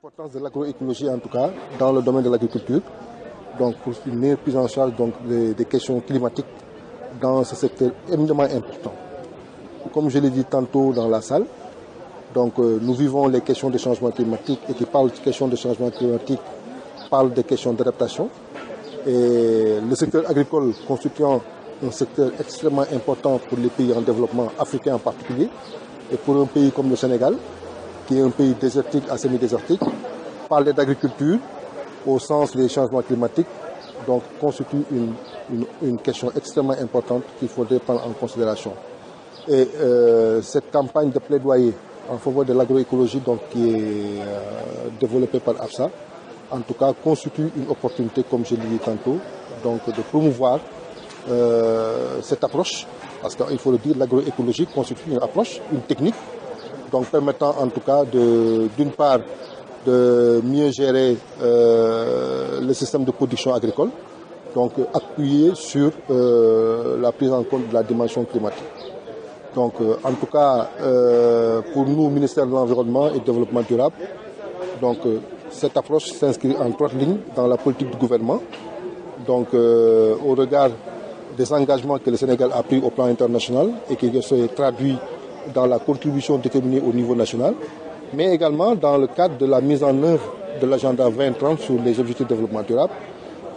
L'importance de l'agroécologie, en tout cas, dans le domaine de l'agriculture, donc pour une meilleure prise en charge donc, des questions climatiques dans ce secteur éminemment important. Comme je l'ai dit tantôt dans la salle, donc, nous vivons les questions de changement climatique et qui parle de questions de changement climatique parle des questions d'adaptation. Et le secteur agricole constituant un secteur extrêmement important pour les pays en développement, africains en particulier, et pour un pays comme le Sénégal, qui est un pays désertique à semi-désertique, parler d'agriculture au sens des changements climatiques, donc constitue une question extrêmement importante qu'il faudrait prendre en considération. Et cette campagne de plaidoyer en faveur de l'agroécologie qui est développée par AFSA, en tout cas constitue une opportunité, comme je l'ai dit tantôt, donc de promouvoir cette approche, parce qu'il faut le dire, l'agroécologie constitue une approche, une technique, donc permettant en tout cas d'une part de mieux gérer le système de production agricole, donc appuyé sur la prise en compte de la dimension climatique. Donc en tout cas, pour nous, ministère de l'Environnement et du Développement durable, donc, cette approche s'inscrit en droite ligne dans la politique du gouvernement, donc au regard des engagements que le Sénégal a pris au plan international et qui se traduit dans la contribution déterminée au niveau national, mais également dans le cadre de la mise en œuvre de l'agenda 2030 sur les objectifs de développement durable.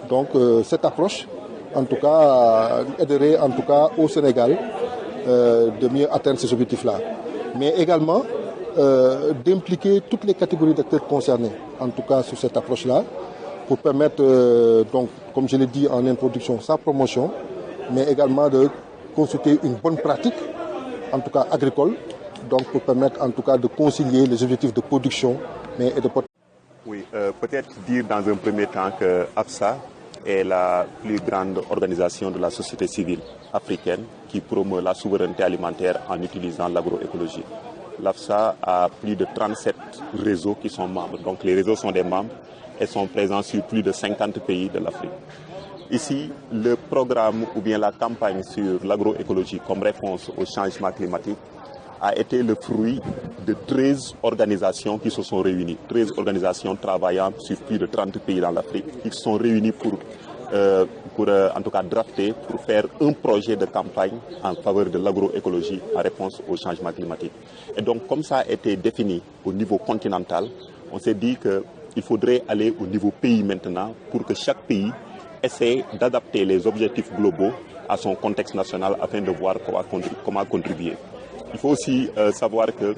Donc cette approche, en tout cas, aiderait en tout cas au Sénégal de mieux atteindre ces objectifs-là. Mais également d'impliquer toutes les catégories d'acteurs concernés, en tout cas sur cette approche-là, pour permettre, donc, comme je l'ai dit en introduction, sa promotion, mais également de consulter une bonne pratique, en tout cas agricole, donc pour permettre en tout cas de concilier les objectifs de production, mais et de... Oui, peut-être dire dans un premier temps que AFSA est la plus grande organisation de la société civile africaine qui promeut la souveraineté alimentaire en utilisant l'agroécologie. L'AFSA a plus de 37 réseaux qui sont membres. Donc les réseaux sont des membres et sont présents sur plus de 50 pays de l'Afrique. Ici, le programme ou bien la campagne sur l'agroécologie comme réponse au changement climatique a été le fruit de 13 organisations qui se sont réunies. 13 organisations travaillant sur plus de 30 pays dans l'Afrique qui se sont réunies pour en tout cas drafter, pour faire un projet de campagne en faveur de l'agroécologie en réponse au changement climatique. Et donc, comme ça a été défini au niveau continental, on s'est dit qu'il faudrait aller au niveau pays maintenant pour que chaque pays essaie d'adapter les objectifs globaux à son contexte national afin de voir comment contribuer. Il faut aussi savoir que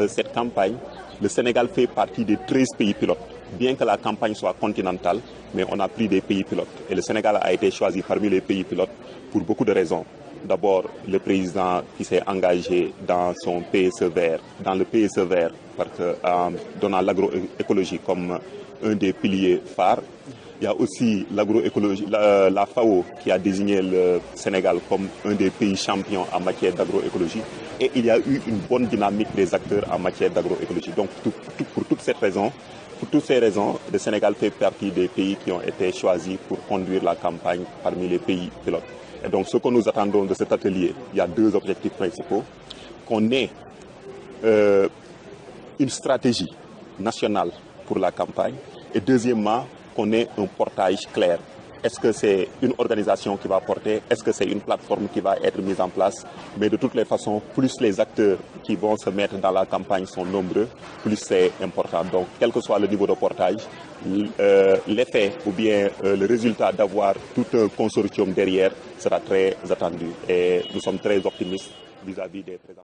cette campagne, le Sénégal fait partie des 13 pays pilotes. Bien que la campagne soit continentale, mais on a pris des pays pilotes. Et le Sénégal a été choisi parmi les pays pilotes pour beaucoup de raisons. D'abord, le président qui s'est engagé dans son PSE vert, donnant l'agroécologie comme un des piliers phares. Il y a aussi l'agroécologie, la FAO qui a désigné le Sénégal comme un des pays champions en matière d'agroécologie. Et il y a eu une bonne dynamique des acteurs en matière d'agroécologie. Donc pour toutes ces raisons, le Sénégal fait partie des pays qui ont été choisis pour conduire la campagne parmi les pays pilotes. Et donc ce que nous attendons de cet atelier, il y a deux objectifs principaux. Qu'on ait une stratégie nationale pour la campagne et deuxièmement, qu'on ait un portage clair. Est-ce que c'est une organisation qui va porter? Est-ce que c'est une plateforme qui va être mise en place? Mais de toutes les façons, plus les acteurs qui vont se mettre dans la campagne sont nombreux, plus c'est important. Donc, quel que soit le niveau de portage, l'effet ou bien le résultat d'avoir tout un consortium derrière sera très attendu. Et nous sommes très optimistes vis-à-vis des présents.